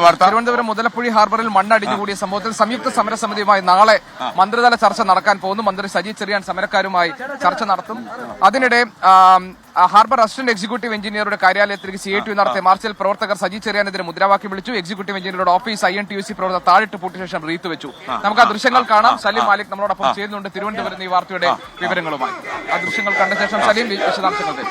വാർത്ത. തിരുവനന്തപുരം മുതലപ്പുഴി ഹാർബറിൽ മണ്ണടിഞ്ഞുകൂടിയ സംഭവത്തിൽ സംയുക്ത സമരസമിതിയുമായി നാളെ മന്ത്രിതല ചർച്ച നടക്കാൻ പോകുന്നു. മന്ത്രി സജി ചെറിയാൻ സമരക്കാരുമായി ചർച്ച നടത്തും. അതിനിടെ ഹാർബർ അസിസ്റ്റന്റ് എക്സിക്യൂട്ടീവ് എഞ്ചിനീയറുടെ കാര്യാലയത്തിലേക്ക് CITU നടത്തിയ മാർച്ചിൽ പ്രവർത്തകർ സജി ചെറിയാനെതിരെ മുദ്രാവാക്യം വിളിച്ചു. എക്സിക്യൂട്ടീവ് എഞ്ചിനീയറുടെ ഓഫീസ് INTUC പ്രവർത്തകർ താഴിട്ട് പൂട്ടിയ ശേഷം റീത്ത് വെച്ചു. നമുക്ക് ആ ദൃശ്യങ്ങൾ കാണാം. സലീം മാലിക് നമ്മളോടൊപ്പം ചേരുന്നുണ്ട് തിരുവനന്തപുരം ഈ വാർത്തയുടെ വിവരങ്ങളുമായി. ആ ദൃശ്യങ്ങൾ കണ്ട ശേഷം സലീം വിശദാംശങ്ങൾ തരും.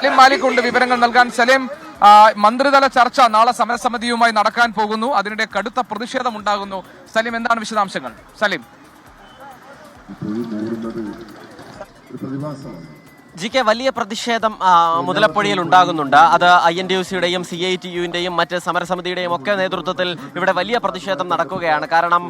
സലീം മാലിക് ഉണ്ട് വിവരങ്ങൾ നൽകാൻ. സലീം, മന്ത്രിതല ചർച്ച നാളെ സമരസമിതിയുമായി നടക്കാൻ പോകുന്നു. അതിനിടെ കടുത്ത പ്രതിഷേധം ഉണ്ടാകുന്നു. സലീം, എന്താണ് വിശദാംശങ്ങൾ? സലീം. ജിക്ക് വലിയ പ്രതിഷേധം മുതലപ്പുഴയിൽ ഉണ്ടാകുന്നുണ്ട്. അത് INTUCയുടെയും CITUവിന്റെയും മറ്റ് സമരസമിതിയുടെയും ഒക്കെ നേതൃത്വത്തിൽ ഇവിടെ വലിയ പ്രതിഷേധം നടക്കുകയാണ്. കാരണം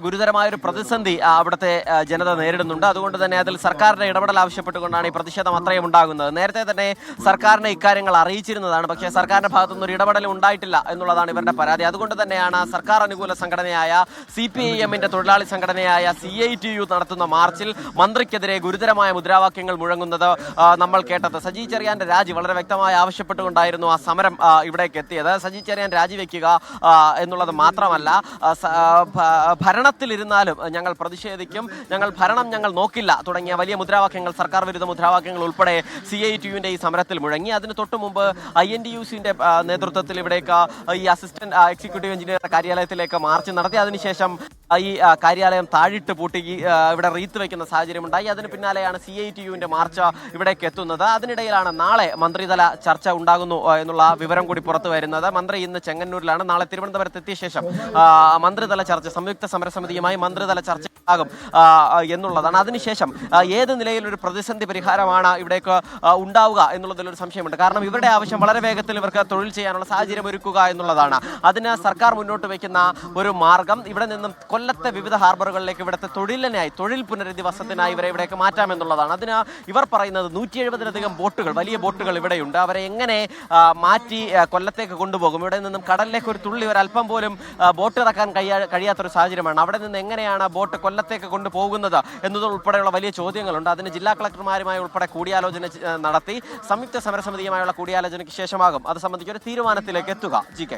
ഗുരുതരമായൊരു പ്രതിസന്ധി അവിടുത്തെ ജനത നേരിടുന്നുണ്ട്. അതുകൊണ്ട് തന്നെ അതിൽ സർക്കാരിന്റെ ഇടപെടൽ ആവശ്യപ്പെട്ടുകൊണ്ടാണ് ഈ പ്രതിഷേധം അത്രയും ഉണ്ടാകുന്നത്. നേരത്തെ തന്നെ സർക്കാരിനെ ഇക്കാര്യങ്ങൾ അറിയിച്ചിരുന്നതാണ്. പക്ഷേ സർക്കാരിന്റെ ഭാഗത്തുനിന്ന് ഒരു ഇടപെടൽ ഉണ്ടായിട്ടില്ല എന്നുള്ളതാണ് ഇവരുടെ പരാതി. അതുകൊണ്ട് തന്നെയാണ് സർക്കാർ അനുകൂല സംഘടനയായ CPIMന്റെ തൊഴിലാളി സംഘടനയായ CITU നടത്തുന്ന മാർച്ചിൽ മന്ത്രിക്കെതിരെ ഗുരുതരമായ മുദ്രാവാക്യങ്ങൾ മുഴങ്ങുന്നത് നമ്മൾ കേട്ടത്. സജി ചെറിയാന്റെ രാജി വളരെ വ്യക്തമായി ആവശ്യപ്പെട്ടുകൊണ്ടായിരുന്നു ആ സമരം ഇവിടേക്ക് എത്തിയത്. സജി ചെറിയാൻ രാജിവെക്കുക എന്നുള്ളത് മാത്രമല്ല, ഭരണത്തിലിരുന്നാലും ഞങ്ങൾ പ്രതിഷേധിക്കും, ഞങ്ങൾ നോക്കില്ല തുടങ്ങിയ വലിയ മുദ്രാവാക്യങ്ങൾ, സർക്കാർ വിരുദ്ധ മുദ്രാവാക്യങ്ങൾ ഉൾപ്പെടെ CITUവിന്റെ ഈ സമരത്തിൽ മുഴങ്ങി. അതിന് തൊട്ടു മുമ്പ് INTUCന്റെ നേതൃത്വത്തിൽ ഇവിടേക്ക് ഈ അസിസ്റ്റന്റ് എക്സിക്യൂട്ടീവ് എഞ്ചിനീയറുടെ കാര്യാലയത്തിലേക്ക് മാർച്ച് നടത്തി. അതിനുശേഷം ഈ കാര്യാലയം താഴിട്ട് പൂട്ടി ഇവിടെ റീത്ത് വയ്ക്കുന്ന സാഹചര്യമുണ്ടായി. അതിന് പിന്നാലെയാണ് CITUവിന്റെ മാർച്ച് ഇവിടേക്ക് എത്തുന്നത്. അതിനിടയിലാണ് നാളെ മന്ത്രിതല ചർച്ച ഉണ്ടാകുന്നു എന്നുള്ള വിവരം കൂടി പുറത്തു വരുന്നത്. മന്ത്രി ഇന്ന് ചെങ്ങന്നൂരിലാണ്. നാളെ തിരുവനന്തപുരത്ത് എത്തിയ ശേഷം മന്ത്രിതല ചർച്ച, സംയുക്ത സമരസമിതിയുമായി മന്ത്രിതല ചർച്ച ആകും എന്നുള്ളതാണ്. അതിനുശേഷം ഏത് നിലയിലൊരു പ്രതിസന്ധി പരിഹാരമാണ് ഇവിടേക്ക് ഉണ്ടാവുക എന്നുള്ളതിലൊരു സംശയമുണ്ട്. കാരണം ഇവരുടെ ആവശ്യം വളരെ വേഗത്തിൽ ഇവർക്ക് തൊഴിൽ ചെയ്യാനുള്ള സാഹചര്യം ഒരുക്കുക എന്നുള്ളതാണ്. അതിന് സർക്കാർ മുന്നോട്ട് വയ്ക്കുന്ന ഒരു മാർഗം ഇവിടെ നിന്നും കൊല്ലത്തെ വിവിധ ഹാർബറുകളിലേക്ക് ഇവിടുത്തെ തൊഴിലിനായി, തൊഴിൽ പുനരധിവാസത്തിനായി ഇവരെ ഇവിടേക്ക് മാറ്റാമെന്നുള്ളതാണ്. അതിന് ഇവർ പറയുന്നത് 170-ലധികം ബോട്ടുകൾ, വലിയ ബോട്ടുകൾ ഇവിടെയുണ്ട്. അവരെ എങ്ങനെ മാറ്റി കൊല്ലത്തേക്ക് കൊണ്ടുപോകും? ഇവിടെ നിന്നും കടലിലേക്ക് ഒരു തുള്ളി, ഒരല്പം പോലും ബോട്ട് ഇറക്കാൻ കഴിയാത്തൊരു സാഹചര്യമാണ്. അവിടെ നിന്ന് എങ്ങനെയാണ് ബോട്ട് കൊല്ലത്തേക്ക് കൊണ്ടുപോകുന്നത് എന്നതുൾപ്പെടെയുള്ള വലിയ ചോദ്യങ്ങളുണ്ട്. അതിന് ജില്ലാ കളക്ടർമാരുമായി ഉൾപ്പെടെ കൂടിയാലോചന നടത്തി സംയുക്ത സമരസമിതിയുമായുള്ള കൂടിയാലോചനയ്ക്ക് ശേഷമാകും അത് സംബന്ധിച്ചൊരു തീരുമാനത്തിലേക്ക് എത്തുക. GK.